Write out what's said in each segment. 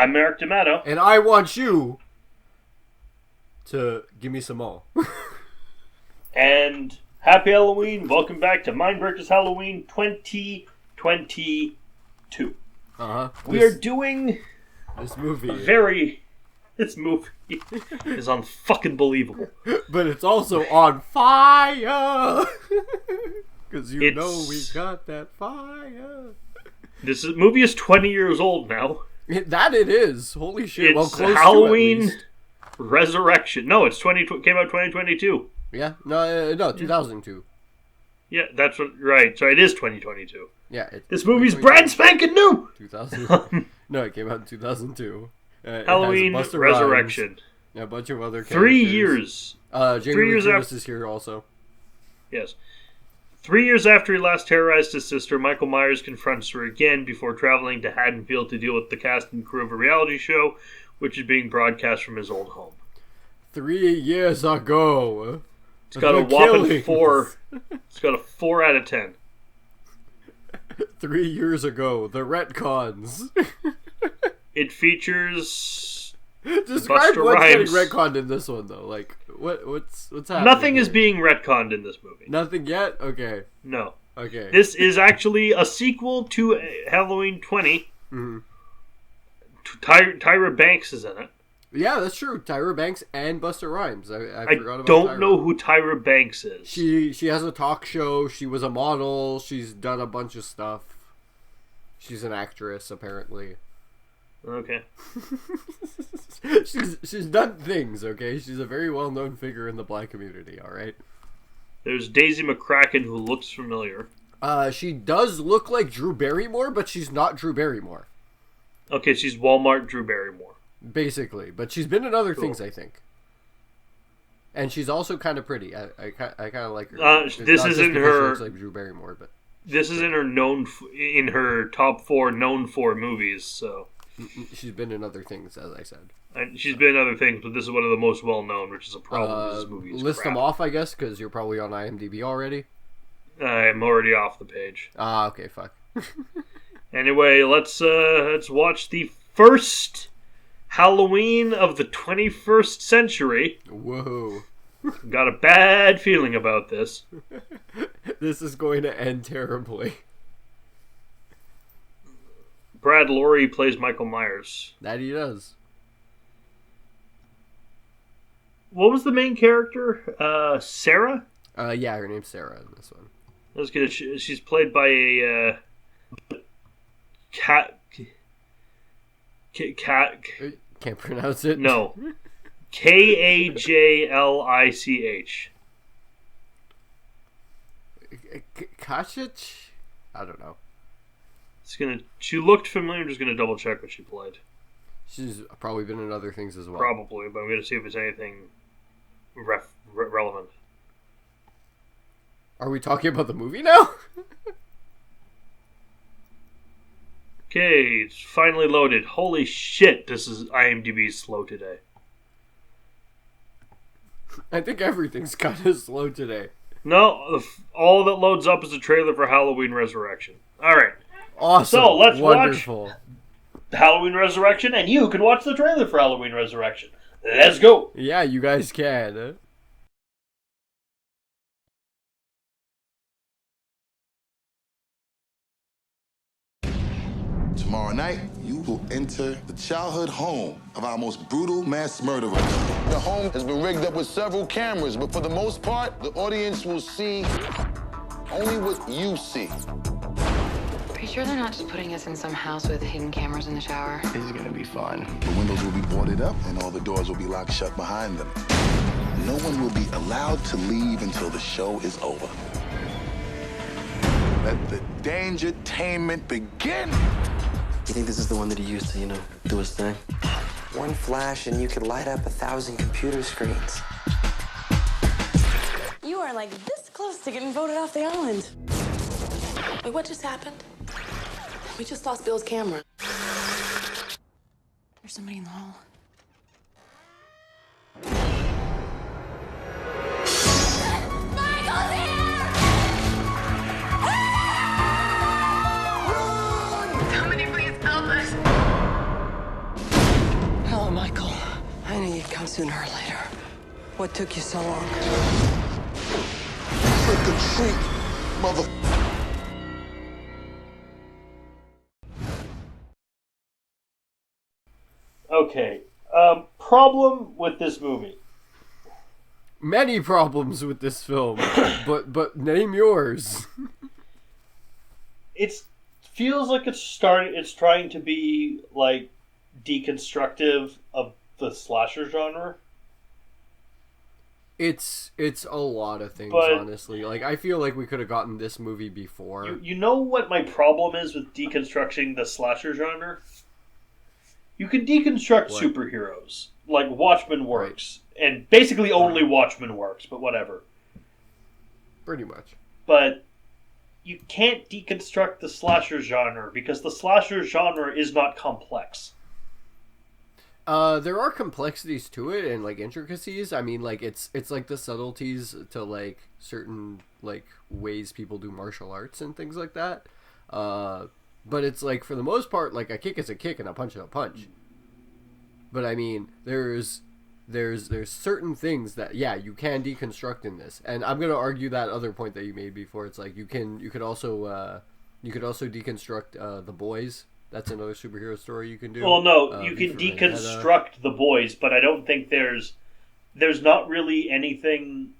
I'm Eric D'Amato. And I want you to give me some more. And happy Halloween. Welcome back to Mindbreakers Halloween 2022. We are doing this movie. This movie is unfucking believable. But it's also on fire. Because you know we got that fire. This movie is 20 years old now. That it is. Holy shit. It's Halloween Resurrection. No, came out 2022. Yeah? No, 2002. Yeah, that's right. So it is 2022. Yeah. This movie's brand spanking new! 2000. No, it came out in 2002. Halloween Resurrection. Rhymes, a bunch of other characters. 3 years. Jamie Lee Curtis is here also. Yes. 3 years after he last terrorized his sister, Michael Myers confronts her again before traveling to Haddonfield to deal with the cast and crew of a reality show, which is being broadcast from his old home. 3 years ago. It's got a whopping 4. It's got a 4 out of 10. 3 years ago, the retcons. It features Describe Bustah what's Rhymes. getting retconned in this one, though. Like, what's happening? Nothing here? is being retconned in this movie. Nothing yet? Okay. No. Okay. This is actually a sequel to Halloween 20. Mm-hmm. Tyra Banks is in it. Yeah, that's true. Tyra Banks and Bustah Rhymes. I forgot about don't Tyra. know who Tyra Banks is. She has a talk show. She was a model. She's done a bunch of stuff. She's an actress, apparently. Okay. she's done things, okay? She's a very well-known figure in the black community, alright? There's Daisy McCracken, who looks familiar. She does look like Drew Barrymore, but she's not Drew Barrymore. Okay, she's Walmart Drew Barrymore. Basically. But she's been in other things, I think. And she's also kind of pretty. I kind of like her. This is in her... She looks like Drew Barrymore, but... This is in her in her top 4 known for movies, so... She's been in other things, as I said. And she's been in other things, but this is one of the most well-known, which is a problem. This movie is list crap. them off, I guess, because you're probably on IMDb already. I'm already off the page. Okay, fuck. Anyway, let's watch the first Halloween of the 21st century. Whoa. Got a bad feeling about this. This is going to end terribly. Laurie plays Michael Myers. That he does. What was the main character? Sarah? Yeah, her name's Sarah in this one. I was gonna. She's played by a cat. Can't pronounce it. No. Kajlich. Kachich? I don't know. She looked familiar. I'm just gonna double check what she played. She's probably been in other things as well. Probably, but I'm gonna see if it's anything relevant. Are we talking about the movie now? Okay, it's finally loaded. Holy shit, this is IMDb slow today. I think everything's kind of slow today. No, all that loads up is a trailer for Halloween Resurrection. Alright. Awesome. So, let's Wonderful. watch Halloween Resurrection, and you can watch the trailer for Halloween Resurrection. Let's go! Yeah, you guys can. Tomorrow night, you will enter the childhood home of our most brutal mass murderer. The home has been rigged up with several cameras, but for the most part, the audience will see only what you see. Are you sure they're not just putting us in some house with hidden cameras in the shower? This is gonna be fun. The windows will be boarded up, and all the doors will be locked shut behind them. No one will be allowed to leave until the show is over. Let the dangertainment begin! You think this is the one that he used to, do his thing? One flash and you could light up 1,000 computer screens. You are like this close to getting voted off the island. Wait, what just happened? We just lost Bill's camera. There's somebody in the hall. Michael's here! Somebody please help us. Sooner or later. What took you so long? Trick or treat, mother. Okay. Problem with this movie. Many problems with this film, but name yours. It feels like it's trying to be like deconstructive of the slasher genre. It's a lot of things, But honestly. Like, I feel like we could have gotten this movie before. You know what my problem is with deconstructing the slasher genre? You can deconstruct superheroes. Like, Watchmen works. Right. And basically only Watchmen works, but whatever. Pretty much. But you can't deconstruct the slasher genre, because the slasher genre is not complex. There are complexities to it and like intricacies. I mean, like it's like the subtleties to like certain like ways people do martial arts and things like that. But it's like for the most part, like a kick is a kick and a punch is a punch. But I mean, there's certain things that you can deconstruct in this, and I'm gonna argue that other point that you made before. It's like you could also deconstruct The Boys. That's another superhero story you can do. Well, no, you can deconstruct The Boys, but I don't think there's not really anything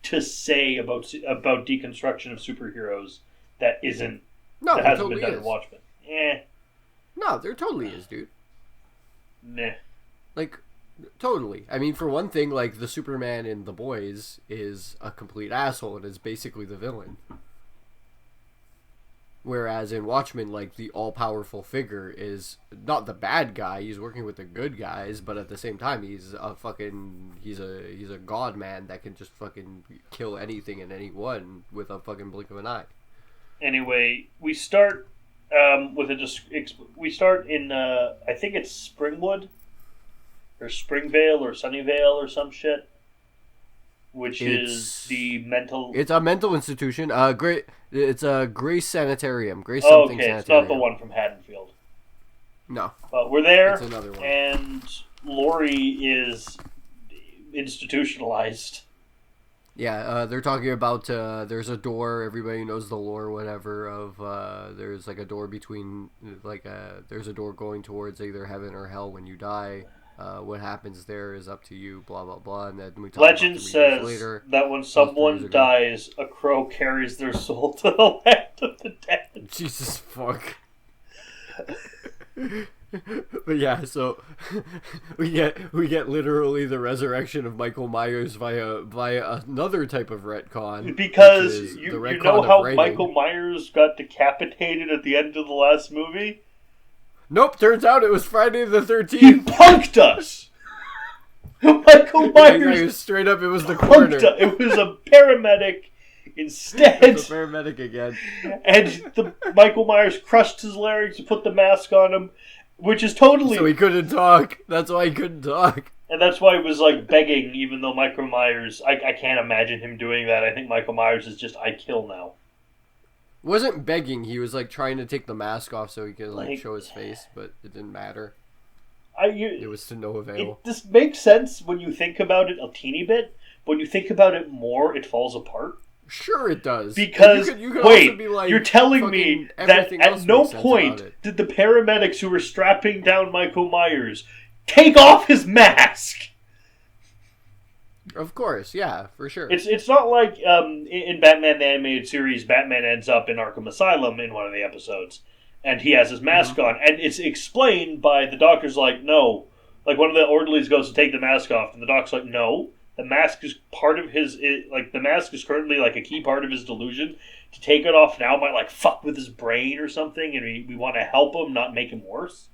to say about deconstruction of superheroes that hasn't been done in Watchmen. No, there totally is, dude. Meh. Like, totally. I mean, for one thing, like the Superman in The Boys is a complete asshole and is basically the villain. Whereas in Watchmen, like, the all-powerful figure is not the bad guy. He's working with the good guys, but at the same time, he's a god man that can just fucking kill anything and anyone with a fucking blink of an eye. Anyway, we start we start in I think it's Springwood or Springvale or Sunnyvale or some shit. Is the mental... It's a mental institution. It's a Grace Sanitarium. Grace something Sanitarium. It's not the one from Haddonfield. No. But we're there, it's another one. And Laurie is institutionalized. Yeah, they're talking about there's a door, everybody knows the lore, whatever, of there's like a door between, there's a door going towards either heaven or hell when you die. What happens there is up to you, blah, blah, blah. And then we talk Legend about says later, that when someone dies, a crow carries their soul to the land of the dead. Jesus fuck. But yeah, so we get literally the resurrection of Michael Myers via another type of retcon. Because you know how Michael Myers got decapitated at the end of the last movie? Nope, turns out it was Friday the 13th. He punked us! Michael Myers... Straight up, it was the coroner. It was a paramedic instead. It was a paramedic again. And Michael Myers crushed his larynx and put the mask on him, which is totally... So he couldn't talk. That's why he couldn't talk. And that's why he was, like, begging, even though Michael Myers... I can't imagine him doing that. I think Michael Myers is just, I kill now. Wasn't begging, he was like trying to take the mask off so he could like show his face, but it didn't matter. It was to no avail. This makes sense when you think about it a teeny bit, but when you think about it more, it falls apart. Sure it does. Because, you could wait, also be like, you're telling me that at no point did the paramedics who were strapping down Michael Myers take off his mask! Of course, yeah, for sure. It's not like in Batman the Animated Series, Batman ends up in Arkham Asylum in one of the episodes, and he has his mask on, and it's explained by the doctor's like, no. Like, one of the orderlies goes to take the mask off, and the doc's like, no, the mask is part of his, the mask is currently, like, a key part of his delusion. To take it off now might, like, fuck with his brain or something, and we want to help him, not make him worse.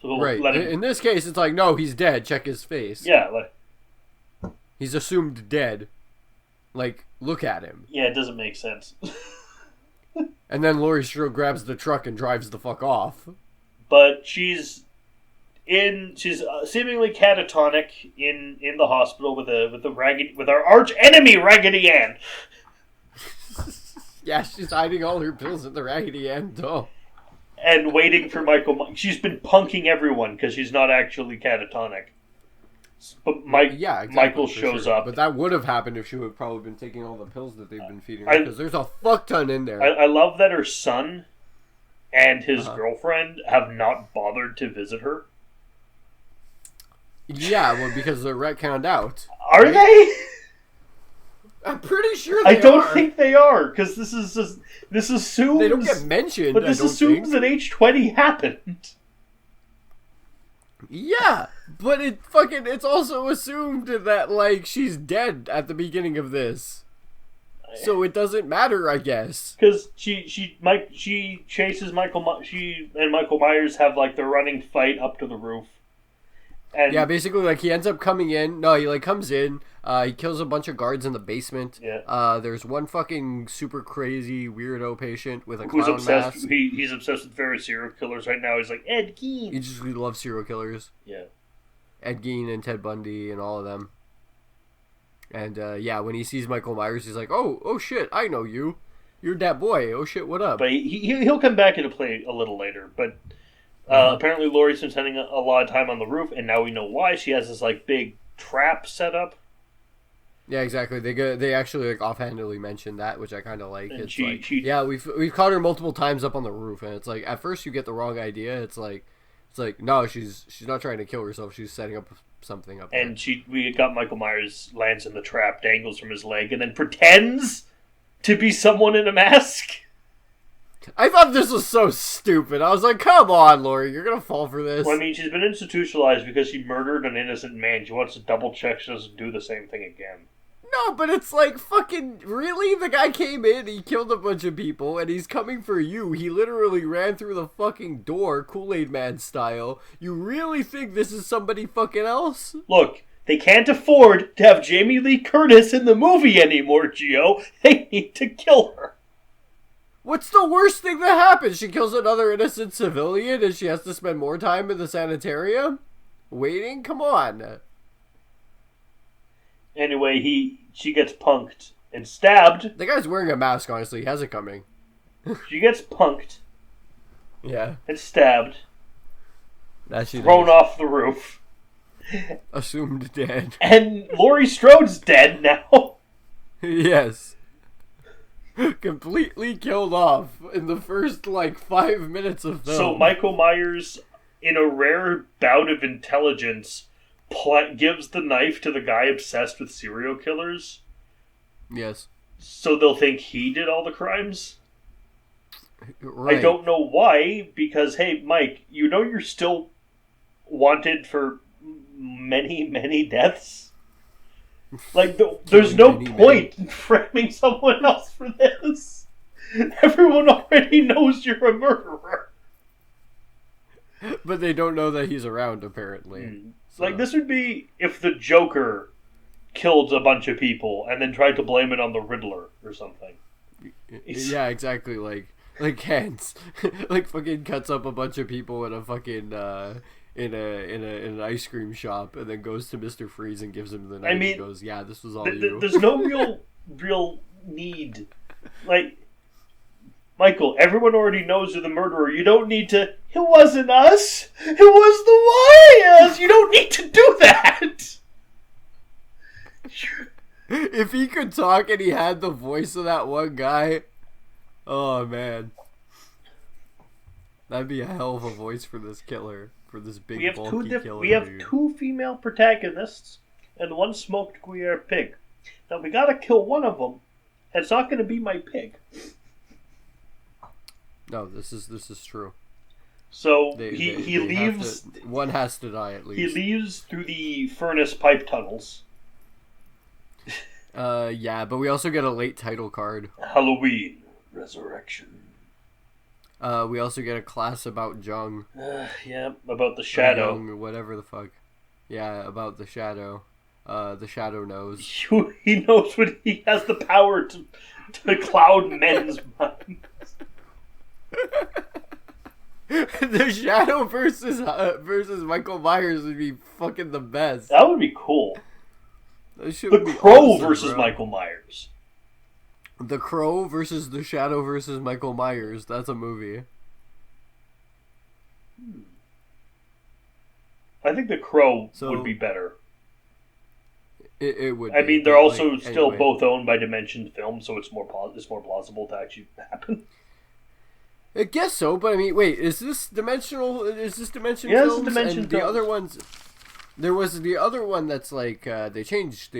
So we'll right. let him... In this case, it's like, no, he's dead, check his face. Yeah, he's assumed dead. Like, look at him. Yeah, it doesn't make sense. And then Laurie Strode grabs the truck and drives the fuck off. But she's seemingly catatonic in the hospital with our arch enemy Raggedy Ann. Yeah, she's hiding all her pills in the Raggedy Ann doll. And waiting for Michael. She's been punking everyone because she's not actually catatonic. But Yeah, exactly, Michael for shows sure. up. But that would have happened if she would have probably been taking all the pills that they've been feeding her, because there's a fuck ton in there. I love that her son and his girlfriend have not bothered to visit her. Yeah, well, because they're retconned out. Are they? I'm pretty sure they I don't are. think they are, because this assumes... They don't get mentioned, but this assumes that H20 happened. Yeah, but it's also assumed that, like, she's dead at the beginning of this. So it doesn't matter, I guess. Because she chases Michael... She and Michael Myers have, like, the running fight up to the roof. And yeah, basically, like, he ends up coming in. No, he, like, comes in. He kills a bunch of guards in the basement. Yeah. There's one fucking super crazy weirdo patient with a who's clown obsessed. mask. He's obsessed with various serial killers right now. He's like, Ed Gein. He loves serial killers. Yeah. Ed Gein and Ted Bundy and all of them. And, yeah, when he sees Michael Myers, he's like, oh shit, I know you. You're that boy. Oh shit, what up? But he'll come back into play a little later. But apparently Laurie's been spending a lot of time on the roof, and now we know why. She has this, like, big trap set up. Yeah, exactly. They actually, like, offhandedly mentioned that, which I kind of like. And it's she- like, she- yeah, we've caught her multiple times up on the roof, and it's like, at first you get the wrong idea. It's like no, she's not trying to kill herself. She's setting up something up. And we got Michael Myers lands in the trap, dangles from his leg, and then pretends to be someone in a mask. I thought this was so stupid. I was like, come on, Laurie, you're gonna fall for this. Well, I mean, she's been institutionalized because she murdered an innocent man. She wants to double check she doesn't do the same thing again. No, but it's like, fucking, really? The guy came in, he killed a bunch of people, and he's coming for you. He literally ran through the fucking door, Kool-Aid Man style. You really think this is somebody fucking else? Look, they can't afford to have Jamie Lee Curtis in the movie anymore, Gio. They need to kill her. What's the worst thing that happens? She kills another innocent civilian, and she has to spend more time in the sanitarium? Waiting? Come on. Anyway, she gets punked and stabbed. The guy's wearing a mask, honestly. He has it coming. She gets punked Yeah. and stabbed, That she thrown does. off the roof. Assumed dead. And Laurie Strode's dead now. Yes. Completely killed off in the first, 5 minutes of film. So Michael Myers, in a rare bout of intelligence, gives the knife to the guy obsessed with serial killers. Yes. So they'll think he did all the crimes? Right. I don't know why, because, hey, Mike, you know you're still wanted for many, many deaths? Like, there's no point in framing someone else for this. Everyone already knows you're a murderer. But they don't know that he's around, apparently. So. Like, this would be if the Joker killed a bunch of people and then tried to blame it on the Riddler or something. Yeah, exactly. Like Hans, like fucking cuts up a bunch of people in a fucking in an ice cream shop, and then goes to Mr. Freeze and gives him the knife. And goes, "Yeah, this was all you." There's no real need. Like, Michael, everyone already knows you're the murderer. You don't need to. It wasn't us. It was the Wyas. You don't need to do that. If he could talk and he had the voice of that one guy, oh man, that'd be a hell of a voice for this killer, for this big bulky killer. We have two female protagonists and one smoked Gruyere pig. Now we gotta kill one of them. It's not gonna be my pig. No, this is true. So he leaves. One has to die at least. He leaves through the furnace pipe tunnels. Yeah, but we also get a late title card. Halloween Resurrection. We also get a class about Jung. Yeah, about the shadow. Jung, whatever the fuck. Yeah, about the shadow. The shadow knows. He knows when he has the power to cloud men's minds. The Shadow versus Michael Myers would be fucking the best. That would be cool. The Crow awesome, versus bro. Michael Myers. The Crow versus the Shadow versus Michael Myers. That's a movie. I think the Crow would be better. It would. I be, mean, they're but, also like, still anyway. both owned by Dimension Films, so it's more plausible to actually happen. I guess so, but I mean, wait, is this Dimensional? Is this Dimension Yeah, Films? it's Dimension and the Films. other ones. There was the other one that's like they changed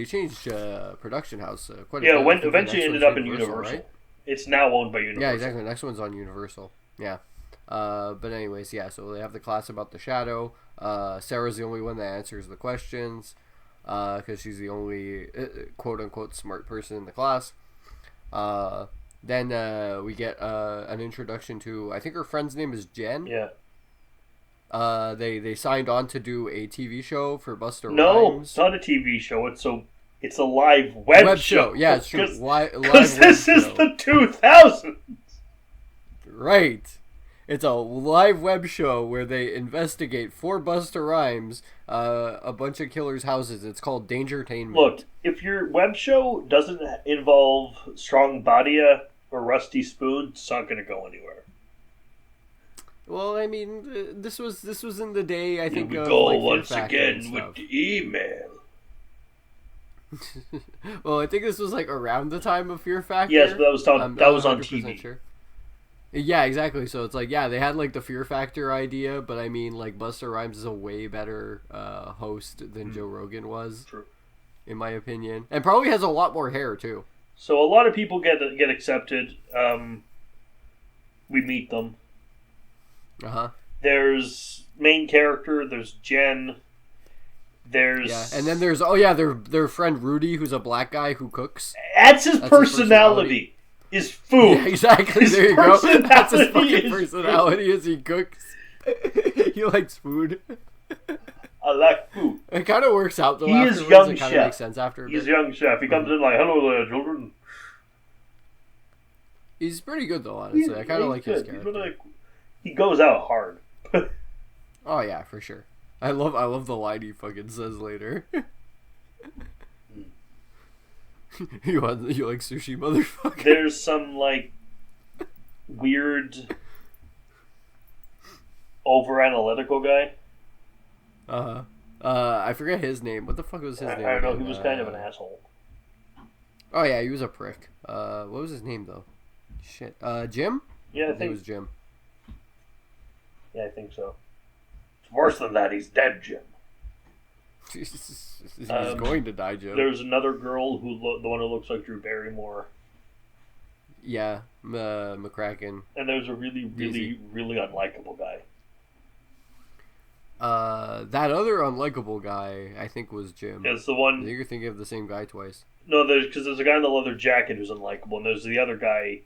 production house quite a bit. I think the Eventually next ended one's up in Universal. right? It's now owned by Universal. Yeah, exactly. The next one's on Universal. Yeah. But anyways, yeah. So they have the class about the shadow. Sarah's the only one that answers the questions, because she's the only quote unquote smart person in the class. Then we get an introduction to, I think her friend's name is Jen. Yeah. They signed on to do a TV show for Bustah No, Rhymes. it's not a TV show. It's a live web show. Yeah, it's true. Because this is the 2000s. Right. It's a live web show where they investigate for Bustah Rhymes a bunch of killers' houses. It's called Dangertainment. Look, if your web show doesn't involve Strong Badia or Rusty Spoon, it's not going to go anywhere. Well, I mean, this was in the day, I think, Here we of, go like, Fear once Factor again and with stuff. the email. Well, I think this was like around the time of Fear Factor. Yes, but that was on I'm that was on 100% TV. Sure. Yeah, exactly. So it's like, yeah, they had like the Fear Factor idea, but I mean, like, Bustah Rhymes is a way better host than Joe Rogan was. True. In my opinion, and probably has a lot more hair too. So a lot of people get accepted. We meet them. There's main character. There's Jen. There's and then there's their friend Rudy, who's a black guy who cooks. That's his personality. Is food. Yeah, exactly. His there you go. That's his personality fucking is personality as he cooks. He likes food. I like food. It kind of works out though. He is afterwards. young It kind chef. of makes sense after. He's a young chef. He comes in like, "Hello there, children." He's pretty good though, honestly. I kind of like his good. character. He goes out hard. Oh yeah, for sure. I love the line he fucking says later. You like sushi, motherfucker? There's some like weird over analytical guy. I forget his name. What the fuck was his name? I don't know. again? He was kind of an asshole. Oh yeah, he was a prick. What was his name though? Shit. Jim? Yeah, I think think it was Jim. Yeah, I think so. It's worse than that. He's dead, Jim. He's going to die, Jim. There's another girl the one who looks like Drew Barrymore. Yeah, McCracken. And there's a really, really, really unlikable guy. That other unlikable guy, I think, was Jim. It's the one. I think you're thinking of the same guy twice. No, because there's a guy in the leather jacket who's unlikable, and there's the other guy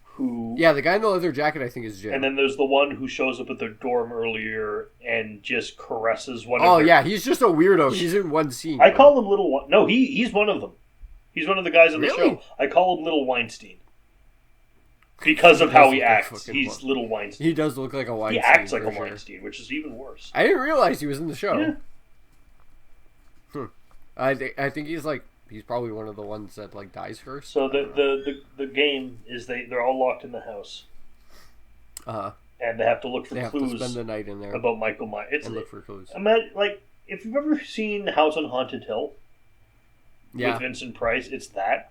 who. Yeah, the guy in the leather jacket, I think, is Jim. And then there's the one who shows up at their dorm earlier and just caresses one. Oh of their... yeah, he's just a weirdo. He's in one scene. I call him Little. No, he's one of them. He's one of the guys on the Really? show. I call him Little Weinstein because of how he acts. He's Little Weinstein. He does look like a Weinstein. He acts like a sure. Weinstein, which is even worse. I didn't realize he was in the show. Yeah. I think he's probably one of the ones that like dies first. So the game is they're all locked in the house. And they have to look for they clues. Have to spend the night in there about Michael Myers. And look for clues. Imagine, like, if you've ever seen House on Haunted Hill with Vincent Price, it's that,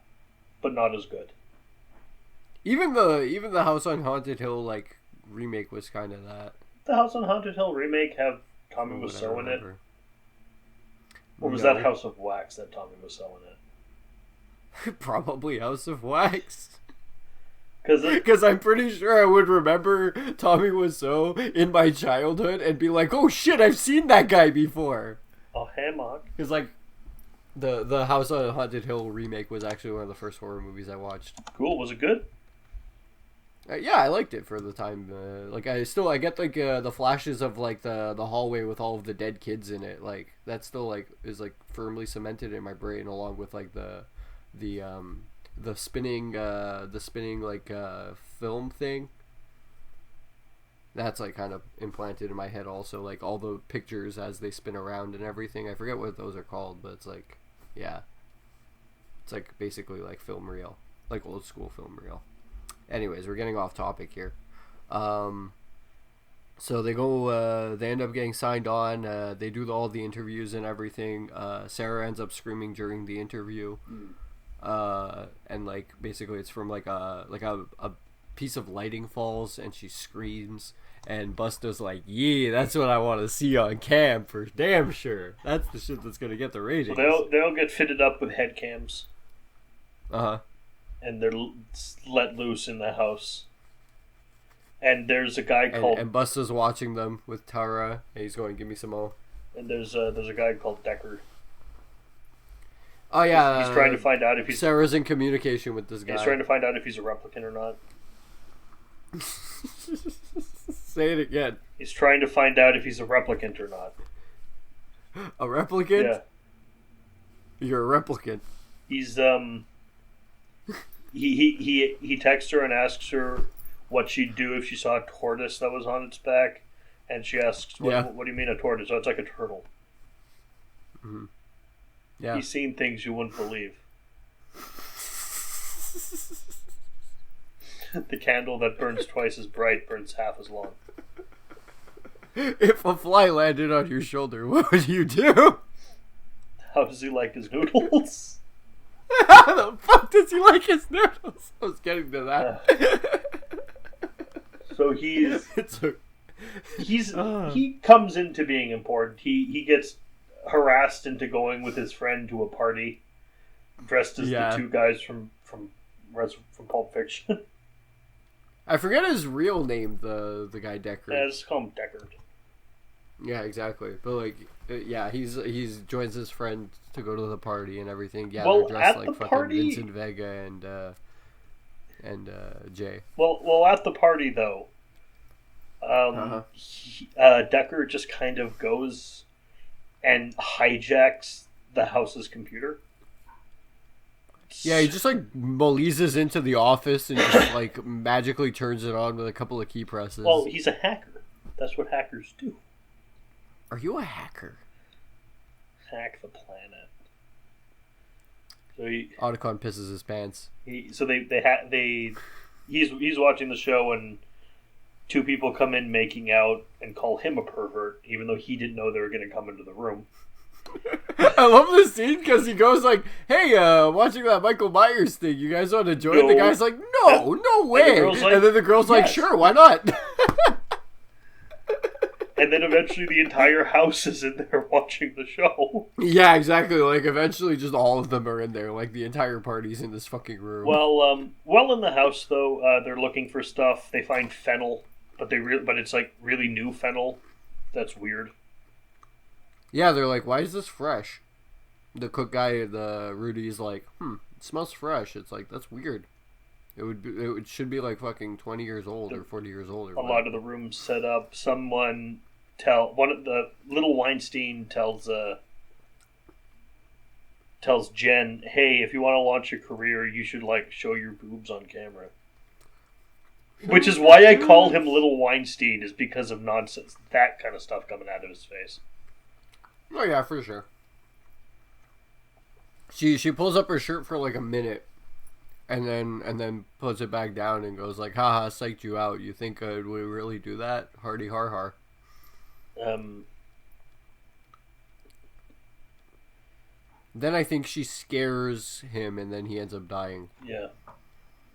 but not as good. Even the House on Haunted Hill like remake was kind of that. The House on Haunted Hill remake have Tommy Wiseau in it, or was that House of Wax that Tommy Wiseau in it? Probably House of Wax. Because I'm pretty sure I would remember Tommy Wiseau in my childhood and be like, "Oh shit, I've seen that guy before." Oh, hammock. Because like the House on Haunted Hill remake was actually one of the first horror movies I watched. Cool. Was it good? Yeah, I liked it for the time. Like I get like the flashes of like the hallway with all of the dead kids in it. Like that still like is like firmly cemented in my brain, along with like the spinning like film thing. That's like kind of implanted in my head also, like all the pictures as they spin around and everything. I forget what those are called, but it's like, yeah, it's like basically like film reel, like old school film reel. Anyways, we're getting off topic here. So they go, they end up getting signed on. They do all the interviews and everything. Sarah ends up screaming during the interview. And like basically it's from like a piece of lighting falls and she screams. And Bustah's like, yeah, that's what I want to see on cam for damn sure. That's the shit that's going to get the ratings. So they'll get fitted up with head cams. Uh-huh. And they're let loose in the house. And there's a guy called... And Bustah's watching them with Tara, and he's going, give me some more. And there's a guy called Decker. Oh, yeah. He's trying to find out if he's... Sarah's in communication with this guy. He's trying to find out if he's a replicant or not. Say it again. He's trying to find out if he's a replicant or not. A replicant? Yeah. You're a replicant. He's he texts her and asks her what she'd do if she saw a tortoise that was on its back, and she asks, "What do you mean a tortoise?" Oh, it's like a turtle. Mm-hmm. Yeah. He's seen things you wouldn't believe. The candle that burns twice as bright burns half as long. If a fly landed on your shoulder, what would you do? How does he like his noodles? How the fuck does he like his noodles? I was getting to that. So he comes into being important. He gets harassed into going with his friend to a party, dressed as the two guys from Pulp Fiction. I forget his real name, the guy Deckard. Yeah, just call him Deckard. Yeah, exactly. But like, he's joins his friend to go to the party and everything. Yeah, well, they're dressed like fucking party... Vincent Vega and Jay. Well, at the party though, Deckard just kind of goes and hijacks the house's computer. Yeah, he just like maleezes into the office and just like magically turns it on with a couple of key presses. Well, he's a hacker. That's what hackers do. Are you a hacker? Hack the planet. So Otacon pisses his pants. He's watching the show and two people come in making out and call him a pervert, even though he didn't know they were going to come into the room. I love this scene because he goes like, "Hey, watching that Michael Myers thing, you guys want to join?" No. The guy's like, "No, no way!" And then the girl's like, "Sure, why not?" And then eventually the entire house is in there watching the show. Yeah, exactly. Like eventually, just all of them are in there. Like the entire party's in this fucking room. Well, in the house though, they're looking for stuff. They find fennel, but it's like really new fennel. That's weird. Yeah, they're like, "Why is this fresh?" The cook guy, Rudy's like, it smells fresh. It's like, that's weird. It should be like fucking 20 years old or 40 years old. A lot of the rooms set up. One of the little Weinstein tells Jen, "Hey, if you want to launch a career, you should like show your boobs on camera." Which is why I call him Little Weinstein, is because of nonsense, that kind of stuff coming out of his face. Oh yeah, for sure. She pulls up her shirt for like a minute, and then puts it back down and goes like, "Haha, psyched you out. You think we really do that? Hardy har har." Then I think she scares him, and then he ends up dying. Yeah.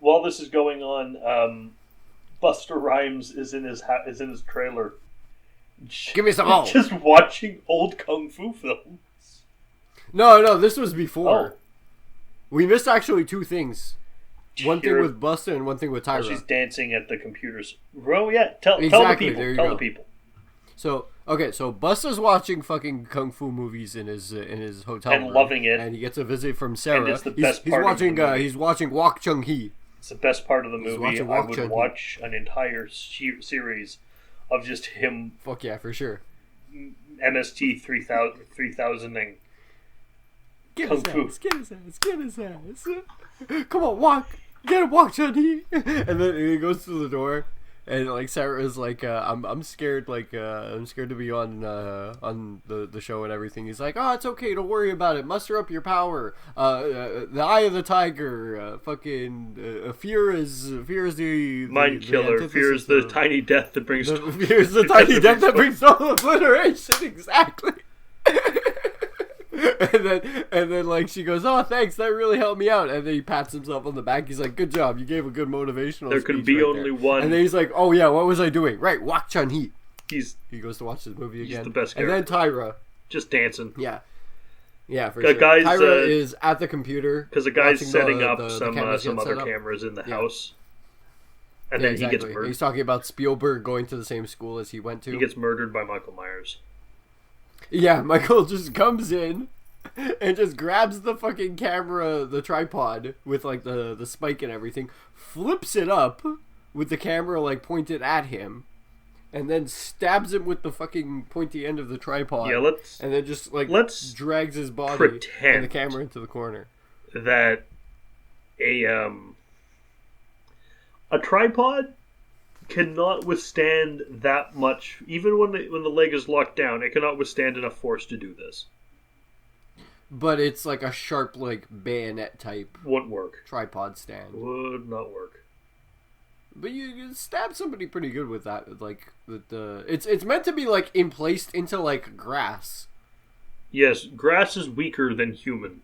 While this is going on, Bustah Rhymes is in his trailer. Give me some more. Just watching old kung fu films. No, this was before. Oh. We missed actually two thing with Bustah and one thing with Tyra. She's dancing at the computers. Oh yeah, tell the people. Tell the people. So Bustah's watching fucking kung fu movies in his hotel and room, loving it. And he gets a visit from Sarah. And it's the best part of the movie. He's watching Wok Chung Hee. It's the best part of the movie. I would watch an entire series of just him. Fuck yeah, for sure. MST 3000ing kung fu. Get his ass. Come on, walk. Get him, Wok Chung Hee. And then he goes to the door. And like Sarah is like, I'm scared, like I'm scared to be on the show and everything. He's like, oh, it's okay, don't worry about it. Muster up your power. The eye of the tiger. Fear is the mind killer. Fear is the tiny death that brings. Fear is the tiny death that brings total obliteration. Exactly. And then like she goes, oh, thanks, that really helped me out. And then he pats himself on the back. He's like, good job, you gave a good motivational there speech can be right only there. one. And then he's like, oh yeah, what was I doing? Right, Wak Chun Hee. He goes to watch this movie again. He's the best character. And then Tyra. Just dancing. Yeah, for sure. Tyra is at the computer. Because the guy's setting up some other cameras in the house. And then he gets murdered. He's talking about Spielberg going to the same school as he went to. He gets murdered by Michael Myers. Yeah, Michael just comes in and just grabs the fucking camera, the tripod, with like the spike and everything, flips it up with the camera like pointed at him, and then stabs him with the fucking pointy end of the tripod. Yeah, and then just like drags his body and the camera into the corner. That a tripod cannot withstand that much, even when the leg is locked down. It cannot withstand enough force to do this. But it's like a sharp, like, bayonet type. Wouldn't work. Tripod stand. Would not work. But you stab somebody pretty good with that. Like, it's meant to be, like, emplaced into, like, grass. Yes, grass is weaker than human.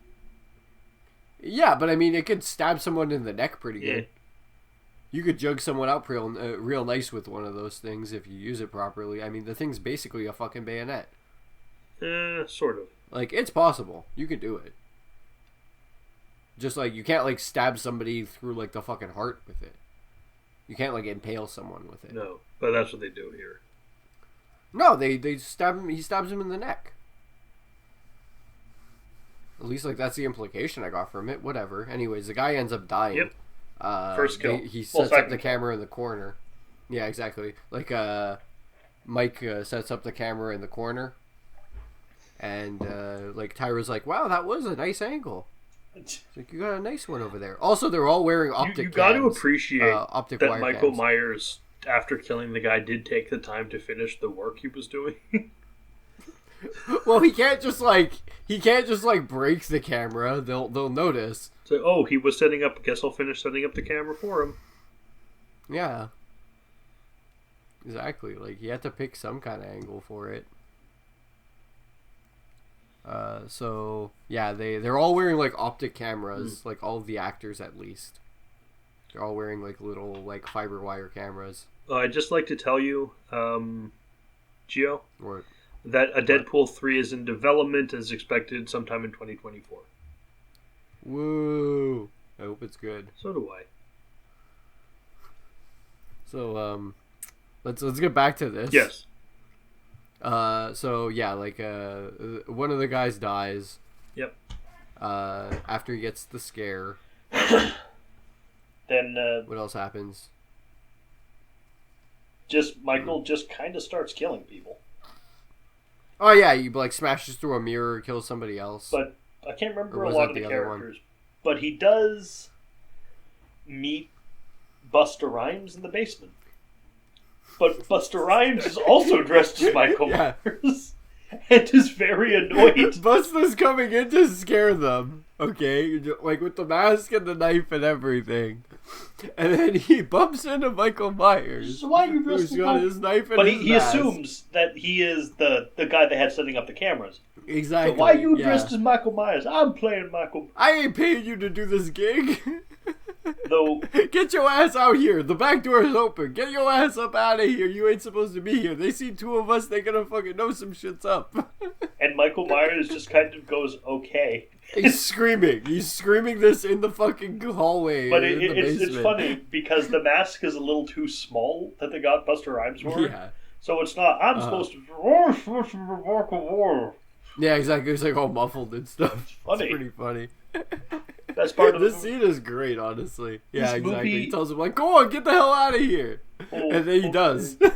Yeah, but I mean, it could stab someone in the neck pretty good. You could jug someone out real nice with one of those things if you use it properly. I mean, the thing's basically a fucking bayonet. Sort of. Like, it's possible. You could do it. Just, like, you can't, like, stab somebody through, like, the fucking heart with it. You can't, like, impale someone with it. No, but that's what they do here. No, they stab him. He stabs him in the neck. At least, like, that's the implication I got from it. Whatever. Anyways, the guy ends up dying. Yep. First kill. He sets up the camera in the corner. Yeah, exactly. Like, Mike sets up the camera in the corner. And, like, Tyra's like, wow, that was a nice angle. It's like, you got a nice one over there. Also, they're all wearing optic You got to cams, appreciate optic that wire Michael cams. Myers, after killing the guy, did take the time to finish the work he was doing. Well, he can't just break the camera. They'll notice. So, oh, he was setting up. Guess I'll finish setting up the camera for him. Yeah. Exactly. Like, he had to pick some kind of angle for it. So yeah, they're all wearing like optic cameras, like all of the actors at least. They're all wearing like little like fiber wire cameras. I'd just like to tell you, Gio, What? that a Deadpool 3 is in development, as expected sometime in 2024. Woo! I hope it's good. So do I. So let's get back to this. Yes. So yeah, like one of the guys dies. Yep. After he gets the scare. Then what else happens? Michael just kind of starts killing people. Oh yeah, he like smashes through a mirror, kills somebody else. But I can't remember a lot of the characters. But he does meet Bustah Rhymes in the basement. But Bustah Rhymes is also dressed as Michael Myers and is very annoyed. Bustah's coming in to scare them, okay? Like with the mask and the knife and everything. And then he bumps into Michael Myers. So why are you dressed who's got his knife and But his he mask. assumes that he is the guy they had setting up the cameras. Exactly. So why are you dressed as Michael Myers? I'm playing Michael. I ain't paying you to do this gig. Though, get your ass out here. The back door is open. Get your ass up out of here. You ain't supposed to be here. They see two of us, they gonna fucking know some shit's up. And Michael Myers just kind of goes, okay. He's screaming. He's screaming this in the fucking hallway. But in the basement. it's funny because the mask is a little too small that they got Bustah Rhymes for. Yeah. So it's not, I'm supposed to... Yeah, exactly. It's like all muffled and stuff. It's funny. It's pretty funny. That's part of this scene is great, honestly. Yeah, this exactly. movie... He tells him like, "Go on, get the hell out of here," and then he does. Yeah,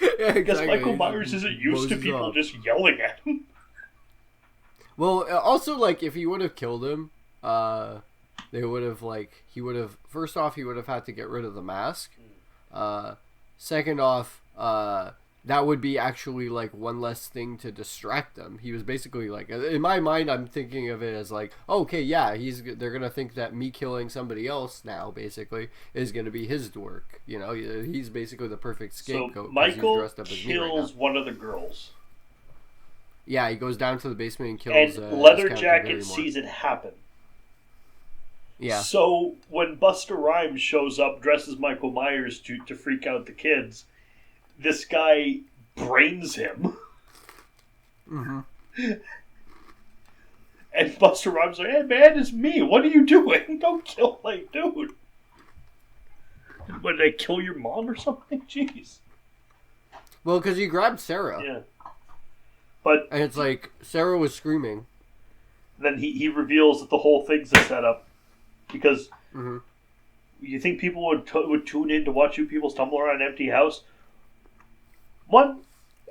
exactly. Because Michael Myers isn't used to people just yelling at him. Well, also like if he would have killed him, they would have like he would have first off he would have had to get rid of the mask, Second off, that would be actually like one less thing to distract them. He was basically like, in my mind, I'm thinking of it as like, okay, yeah, they're gonna think that me killing somebody else now basically is gonna be his work. You know, he's basically the perfect scapegoat. So Michael he's dressed up as kills one of the girls. Yeah, he goes down to the basement and kills. And Leather Jacket sees it happen. Yeah. So when Bustah Rhymes shows up dressed as Michael Myers to freak out the kids, this guy brains him. Mm-hmm. And Bustah Rhymes is like, hey man, it's me. What are you doing? Don't kill my dude. What, did I kill your mom or something? Jeez. Well, because he grabbed Sarah. Yeah. And it's like, Sarah was screaming. Then he reveals that the whole thing's a setup. Because you think people would tune in to watch you people stumble around an empty house? One,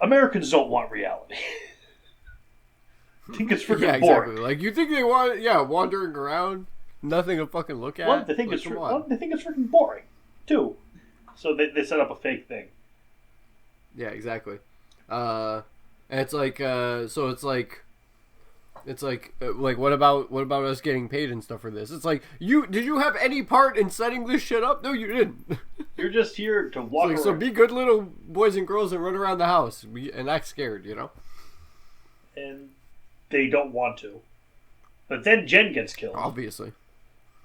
Americans don't want reality. I think it's freaking boring. Exactly. Like, you think they want, wandering around, nothing to fucking look at? One, they think it's freaking boring. Two, so they set up a fake thing. Yeah, exactly. And it's like, what about us getting paid and stuff for this? It's like, did you have any part in setting this shit up? No, you didn't. You're just here to walk around. So be good little boys and girls and run around the house and act scared, you know? And they don't want to. But then Jen gets killed. Obviously.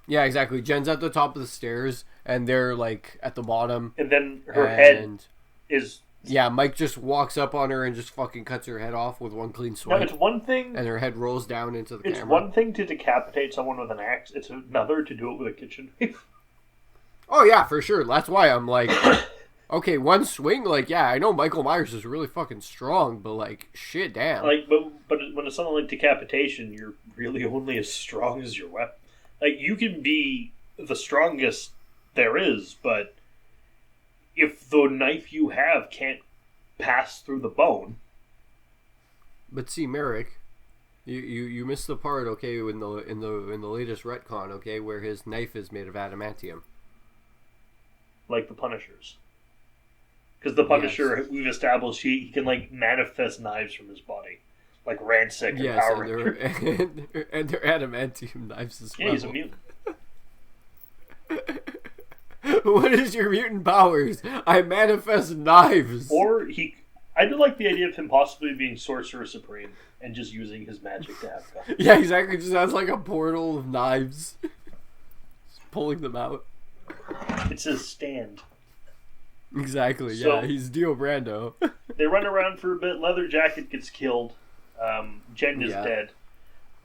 Yeah, exactly. Jen's at the top of the stairs, and they're, like, at the bottom. And then her head is... Yeah, Mike just walks up on her and just fucking cuts her head off with one clean swipe. No, it's one thing... And her head rolls down into the camera. It's one thing to decapitate someone with an axe. It's another to do it with a kitchen knife. Oh, yeah, for sure. That's why I'm like... Okay, one swing, like, yeah, I know Michael Myers is really fucking strong, but, like, shit, damn. Like, but when it's something like decapitation, you're really only as strong as your weapon. Like, you can be the strongest there is, but if the knife you have can't pass through the bone... But see, Merrick, you missed the part, okay, in the latest retcon, okay, where his knife is made of adamantium. Like the Punisher's. Because the Punisher, we've established, he can, like, manifest knives from his body. Like Ransik and Power Ranger. And they're adamantium knives as well. Yeah, he's a mutant. What is your mutant powers? I manifest knives. Or I do like the idea of him possibly being Sorcerer Supreme and just using his magic to have guns. Yeah, exactly. Just has like a portal of knives. Just pulling them out. It's his stand. Exactly, so, yeah. He's Dio Brando. They run around for a bit. Leather Jacket gets killed. Jen is dead.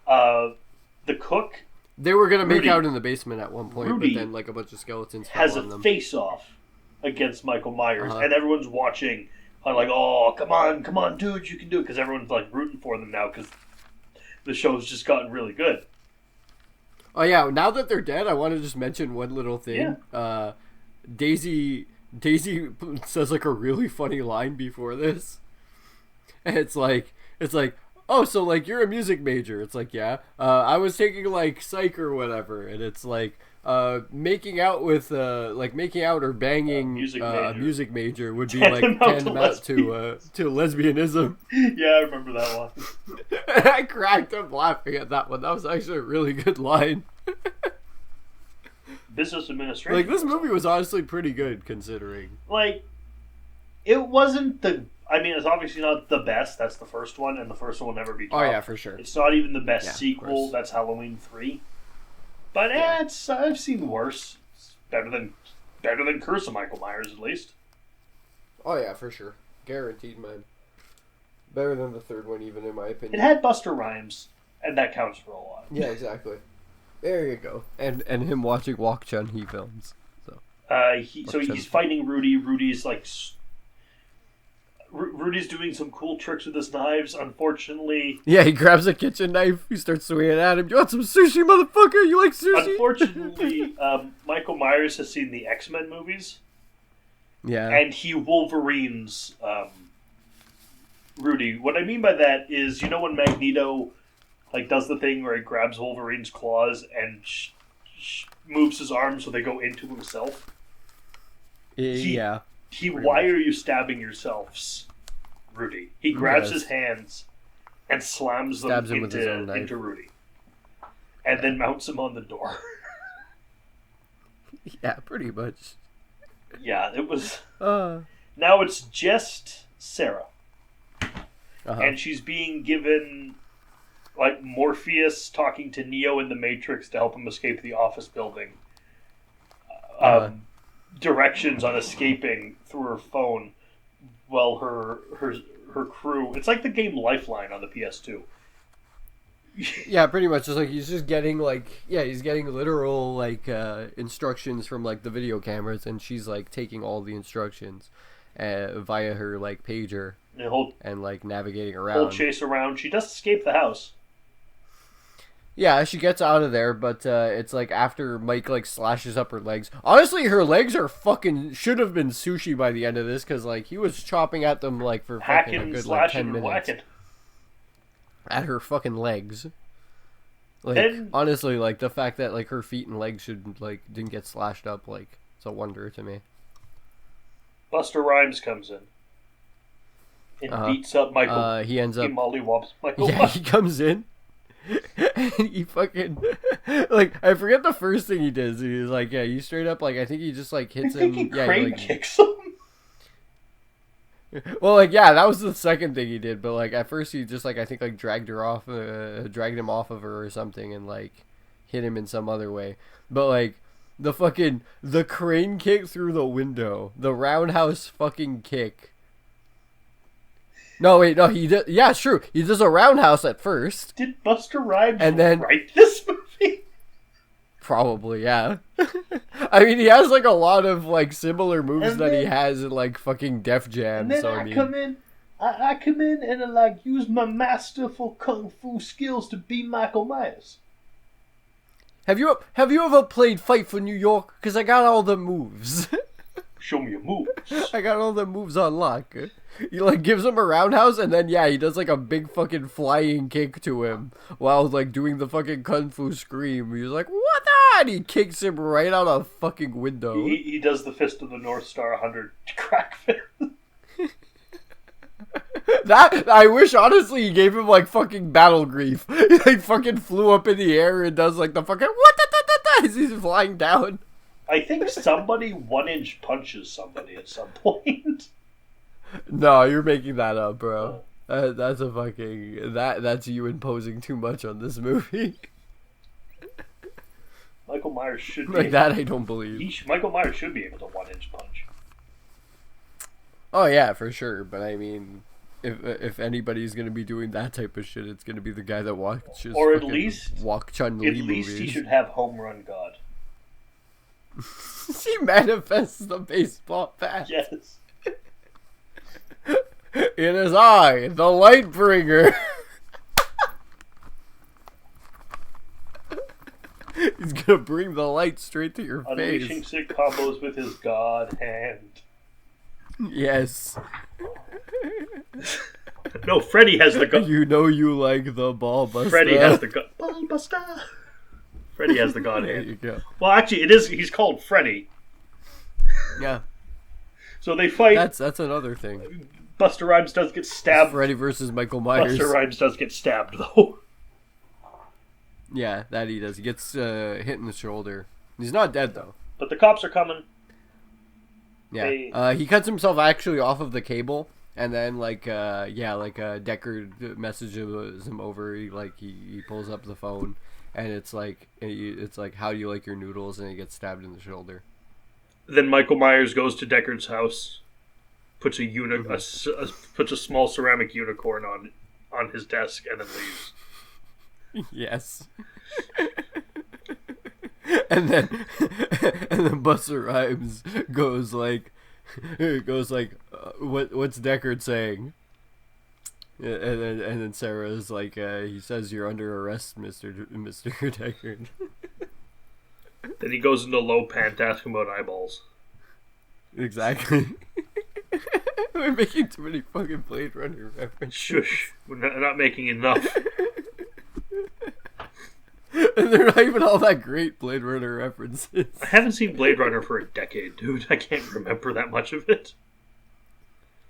The cook... They were going to make out in the basement at one point, but then like a bunch of skeletons has fell on them. A face-off against Michael Myers, and everyone's watching. I'm like, oh, come on, dude, you can do it, because everyone's like rooting for them now, because the show's just gotten really good. Oh yeah, now that they're dead, I want to just mention one little thing. Yeah. Daisy says like a really funny line before this, and it's like. Oh, so, like, you're a music major. It's like, yeah. I was taking, like, psych or whatever. And it's like, making out or banging a music major would be, like, tantamount to lesbianism. Yeah, I remember that one. And I cracked up laughing at that one. That was actually a really good line. Business administration. Like, this movie was honestly pretty good, considering. Like, it wasn't it's obviously not the best. That's the first one, and the first one will never be top. Oh, yeah, for sure. It's not even the best sequel. That's Halloween 3. But, I've seen worse. It's better than Curse of Michael Myers, at least. Oh, yeah, for sure. Guaranteed, man. Better than the third one, even, in my opinion. It had Bustah Rhymes, and that counts for a lot. Yeah, exactly. There you go. And him watching Walk Chun-Hee films. So he's fighting Rudy. Rudy's, like... Rudy's doing some cool tricks with his knives, unfortunately. Yeah, he grabs a kitchen knife, he starts swinging at him. You want some sushi, motherfucker? You like sushi? Unfortunately, Michael Myers has seen the X-Men movies. Yeah. And he Wolverines Rudy. What I mean by that is, you know when Magneto like does the thing where he grabs Wolverine's claws and moves his arms so they go into himself? Yeah. Why are you stabbing yourselves, Rudy? He grabs his hands and slams them into Rudy. And then mounts him on the door. Yeah, pretty much. Yeah, it was... Now it's just Sarah. And she's being given, like, Morpheus talking to Neo in the Matrix to help him escape the office building. Directions on escaping through her phone while her crew... It's like the game Lifeline on the PS2. Yeah, pretty much. Just like he's just getting he's getting literal instructions from like the video cameras, and she's like taking all the instructions via her like pager and like navigating around. Whole chase around. She does escape the house. Yeah, she gets out of there, but it's like after Mike like slashes up her legs. Honestly, her legs are fucking should have been sushi by the end of this, because like he was chopping at them like for fucking a good like 10 minutes. Whacking. At her fucking legs. Like, honestly, like, the fact that, like, her feet and legs didn't get slashed up, like, it's a wonder to me. Bustah Rhymes comes in. And beats up Michael. He ends up... He mollywops Michael. Yeah, he comes in. And he fucking... Like, I forget the first thing he does. He's like, yeah, he straight up, like, I think he just, like, hits him... He crane kicks him. Well, like, yeah, that was the second thing he did, but, like, at first he just, like, I think, like, dragged him off of her or something and, like, hit him in some other way. But, like, the crane kick through the window, the roundhouse fucking kick. No, wait, no, yeah, it's true. He does a roundhouse at first. Did Bustah Rhymes write this movie? Probably, yeah. I mean, he has, like, a lot of, like, similar moves that he has in, like, fucking Def Jam. And then I come in and I, like, use my masterful kung fu skills to beat Michael Myers. Have you ever played Fight for New York? Because I got all the moves. Show me your moves. I got all the moves on lock. He, like, gives him a roundhouse, and then, yeah, he does, like, a big fucking flying kick to him while, like, doing the fucking kung fu scream. He's like, what the? And he kicks him right out a fucking window. He does the Fist of the North Star 100 crack fist. That, I wish, honestly, he gave him, like, fucking battle grief. He, like, fucking flew up in the air and does, like, the fucking what-da-da-da-da as he's flying down. I think somebody 1-inch punches somebody at some point. No, you're making that up, bro. That's a fucking... That's you imposing too much on this movie. Michael Myers should be... Like that, I don't believe. Michael Myers should be able to 1-inch punch. Oh, yeah, for sure. But, I mean, if anybody's going to be doing that type of shit, it's going to be the guy that watches... Or at least... Chun-Li movies. At least he should have Home Run God. He manifests the baseball bat. Yes. It is I, the light bringer. He's gonna bring the light straight to your face. Unleashing sick combos with his god hand. Yes. No, Freddy has the god. You know you like the ball buster. Freddy has the god. Ball buster. Freddy has the god hand. There you go. Well, actually, it is. He's called Freddy. Yeah. So they fight. That's another thing. Bustah Rhymes does get stabbed. Freddy versus Michael Myers. Bustah Rhymes does get stabbed, though. Yeah, that he does. He gets hit in the shoulder. He's not dead, though. But the cops are coming. Yeah. He cuts himself actually off of the cable, and then, Deckard messages him over. He pulls up the phone, and it's like, how do you like your noodles? And he gets stabbed in the shoulder. Then Michael Myers goes to Deckard's house, puts puts a small ceramic unicorn on his desk, and then leaves. Yes. and then Bustah Rhymes goes like, what's Deckard saying? And then Sarah's like, he says you're under arrest, Mr. Deckard. Then he goes into low pant, asking about eyeballs. Exactly. We're making too many fucking Blade Runner references. Shush. We're not making enough. And they're not even all that great Blade Runner references. I haven't seen Blade Runner for a decade, dude. I can't remember that much of it.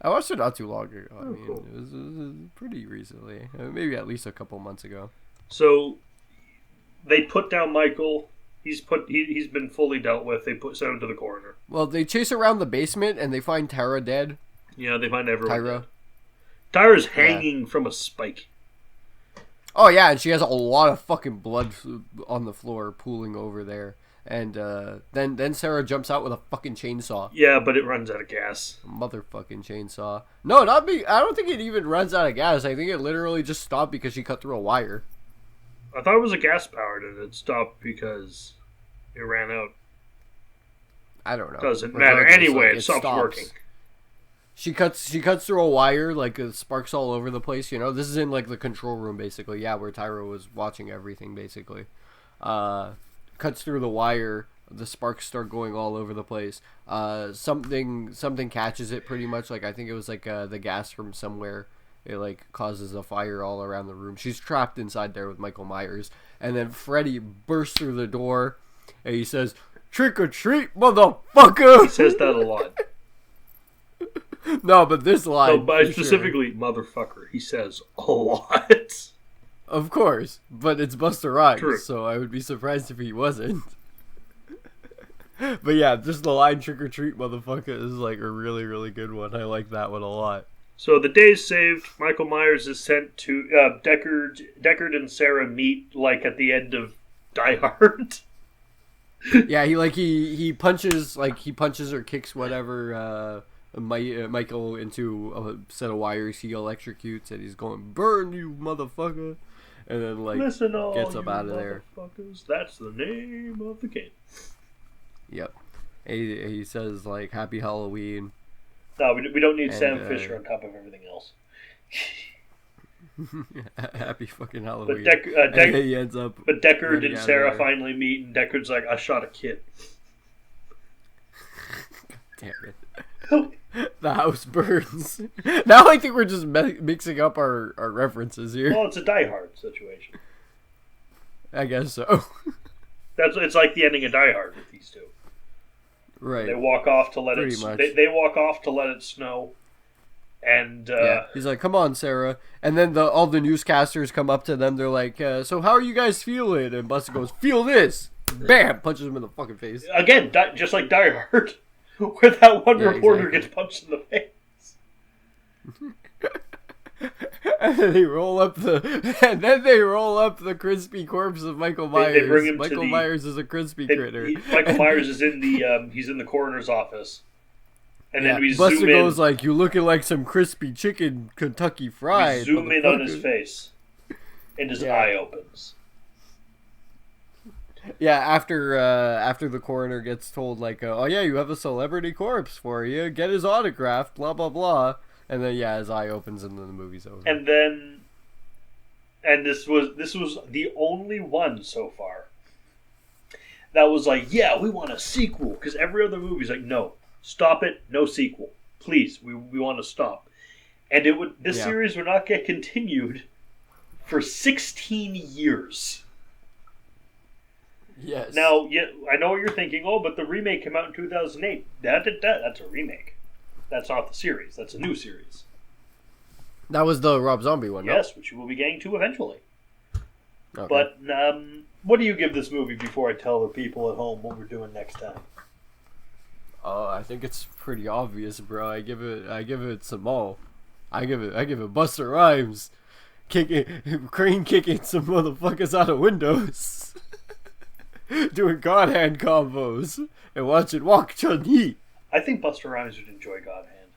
I watched it not too long ago. I mean, cool. it was pretty recently. Maybe at least a couple months ago. So they put down Michael. He's been fully dealt with. They sent him to the coroner. Well, they chase around the basement and they find Tara dead. Yeah, they find everyone Tyra. dead. Tyra's hanging from a spike. Oh yeah, and she has a lot of fucking blood on the floor pooling over there. And then Sarah jumps out with a fucking chainsaw. Yeah, but it runs out of gas. Motherfucking chainsaw. No, not me. I don't think it even runs out of gas. I think it literally just stopped because she cut through a wire. I thought it was a gas powered and it stopped because it ran out. I don't know. Doesn't matter. Anyway, it stops working. She cuts through a wire, like sparks all over the place, you know? This is in like the control room basically, yeah, where Tyra was watching everything basically. Cuts through the wire, the sparks start going all over the place. Something catches it pretty much, like I think it was like the gas from somewhere. It like causes a fire all around the room. She's trapped inside there with Michael Myers. And then Freddy bursts through the door and he says, "Trick or treat, motherfucker!" He says that a lot. No, but this line. No, but specifically, motherfucker, he says a lot. Of course, but it's Bustah Rhymes, True. so I would be surprised if he wasn't. But yeah, just the line "trick or treat, motherfucker" is like a really, really good one. I like that one a lot. So the day's saved. Michael Myers is sent to Deckard and Sarah meet like at the end of Die Hard. Yeah, he punches or kicks whatever Michael into a set of wires. He electrocutes and he's going, "Burn, you motherfucker!" And then like Listen, all gets up you out of there. motherfuckers, that's the name of the game. Yep. He says like "Happy Halloween." No, we don't need Sam Fisher on top of everything else. Happy fucking Halloween. But he ends up. But Deckard and Sarah finally meet, and Deckard's like, "I shot a kid." Damn it. The house burns. Now I think we're just mixing up our references here. Well, it's a Die Hard situation. I guess so. It's like the ending of Die Hard with these two. Right. They walk off to let Pretty it. much. They walk off to let it snow, and yeah. He's like, "Come on, Sarah," and then all the newscasters come up to them. They're like, "So how are you guys feeling?" And Buster goes, "Feel this!" Bam! Punches him in the fucking face. Again, just like Die Hard, where that one reporter gets punched in the face. And then they roll up the crispy corpse of Michael Myers. They bring him Michael Myers is a crispy critter. Michael Myers is in the he's in the coroner's office, and then we Buster zoom in. goes like, "You looking like some crispy chicken Kentucky Fried." We zoom in on his face, and his eye opens. Yeah, after the coroner gets told like, "Oh yeah, you have a celebrity corpse for you. Get his autograph." Blah blah blah. And then his eye opens and then the movie's over. And this was the only one so far that was like, "Yeah, we want a sequel," because every other movie's like, "No, stop it, no sequel, please, we want to stop." And this series would not get continued for 16 years. Yes. Now, I know what you're thinking. Oh, but the remake came out in 2008. That's a remake. That's not the series. That's a new series. That was the Rob Zombie one, yes, which we will be getting to eventually. Okay. But what do you give this movie before I tell the people at home what we're doing next time? I think it's pretty obvious, bro. I give it some all. I give it Bustah Rhymes, crane kicking some motherfuckers out of windows, doing God hand combos, and watching Walk Chun-Hee. I think Bustah Rhymes would enjoy God Hand.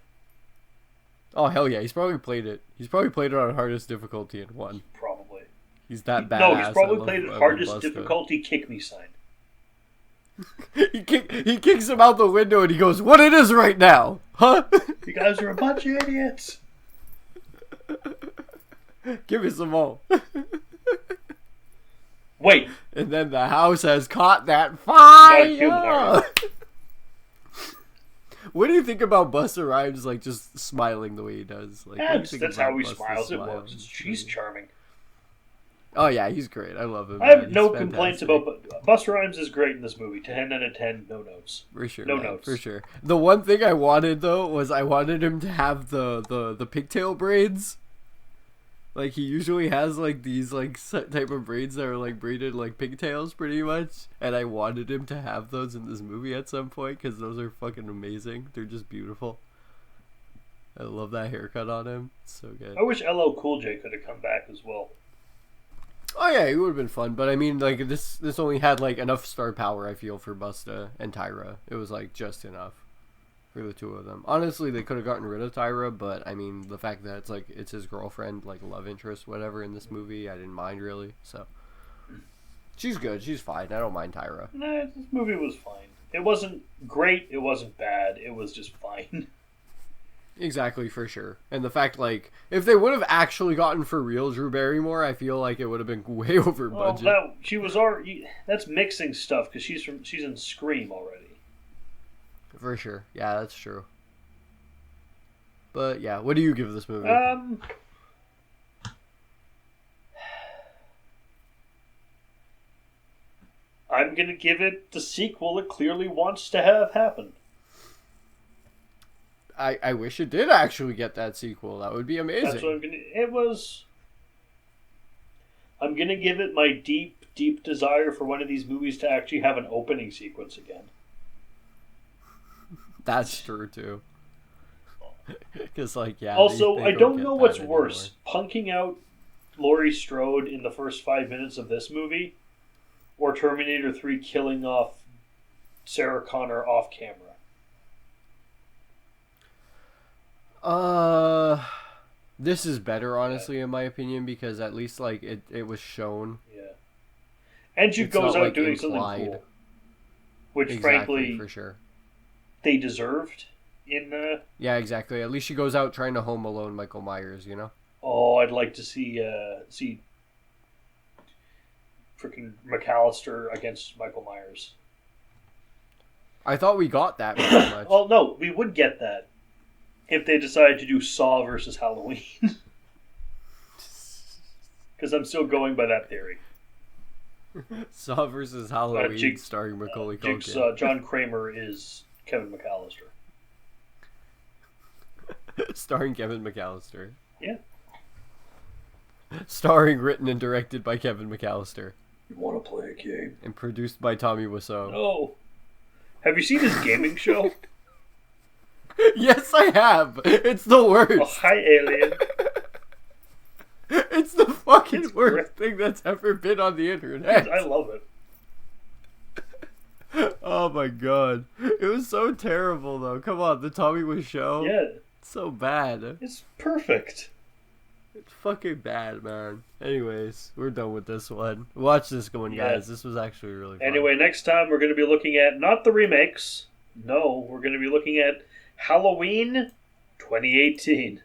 Oh hell yeah, he's probably played it. He's probably played it on hardest difficulty in one. Probably. He's that badass. No, he's probably played it hardest difficulty. Kick me sign. He kicks him out the window and he goes, "What it is right now, huh? You guys are a bunch of idiots." Give me some more. Wait. And then the house has caught that fire. What do you think about Bustah Rhymes, like, just smiling the way he does? Like, that's how he smiles. It works. She's charming. Oh yeah, he's great. I love him. I have man. no He's complaints fantastic. about Bustah Rhymes is great in this movie. 10 out of 10, no notes. For sure, No man, notes. for sure. The one thing I wanted though was I wanted him to have the pigtail braids. Like he usually has like these like type of braids that are like braided like pigtails pretty much, and I wanted him to have those in this movie at some point because those are fucking amazing. They're just beautiful. I love that haircut on him. It's so good. I wish LL Cool J could have come back as well. Oh yeah, it would have been fun, but I mean, like this only had like enough star power. I feel for Bustah and Tyra, it was like just enough for the two of them. Honestly, they could have gotten rid of Tyra, but I mean, the fact that it's his girlfriend, like love interest, whatever in this movie, I didn't mind really. So she's good, she's fine. I don't mind Tyra. Nah, this movie was fine. It wasn't great. It wasn't bad. It was just fine. Exactly, for sure. And the fact, like, if they would have actually gotten for real Drew Barrymore, I feel like it would have been way over budget. Well, she was already. That's mixing stuff because she's in Scream already. For sure. Yeah, that's true. But yeah, what do you give this movie? I'm gonna give it the sequel it clearly wants to have happen. I wish it did actually get that sequel. That would be amazing. That's what I'm gonna. It was. I'm gonna give it my deep, deep desire for one of these movies to actually have an opening sequence again. That's true too. Because like yeah. Also, they I don't get know that what's anymore. worse: punking out Laurie Strode in the first 5 minutes of this movie, or Terminator 3 killing off Sarah Connor off camera. This is better, honestly, in my opinion, because at least like it was shown. Yeah, and she It's goes not, out like, doing implied. something cool, which Exactly, frankly for sure. they deserved. Yeah, exactly. At least she goes out trying to home alone Michael Myers, you know? Oh, I'd like to see freaking McAllister against Michael Myers. I thought we got that pretty much. Well, no, we would get that if they decided to do Saw versus Halloween. Because I'm still going by that theory. Saw versus Halloween starring Macaulay Culkin. John Kramer is Kevin McAllister. Starring Kevin McAllister. Yeah. Starring, written, and directed by Kevin McAllister. You want to play a game? And produced by Tommy Wiseau. No. Have you seen his gaming show? Yes, I have. It's the worst. Oh, hi, alien. It's the fucking worst thing that's ever been on the internet. I love it. Oh my god. It was so terrible though. Come on, the Tommy Wiseau. Yeah. It's so bad. It's perfect. It's fucking bad, man. Anyways, we're done with this one. Watch this going, guys. This was actually really fun. Anyway, next time we're going to be looking at not the remakes. No, we're going to be looking at Halloween 2018.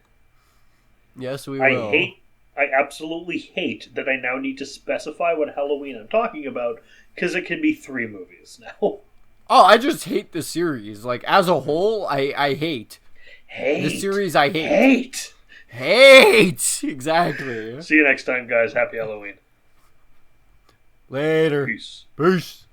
Yes, we will. I absolutely hate that I now need to specify what Halloween I'm talking about, because it can be 3 movies now. Oh, I just hate the series. Like, as a whole, I hate. The series I hate. Hate! Exactly. See you next time, guys. Happy Halloween. Later. Peace. Peace.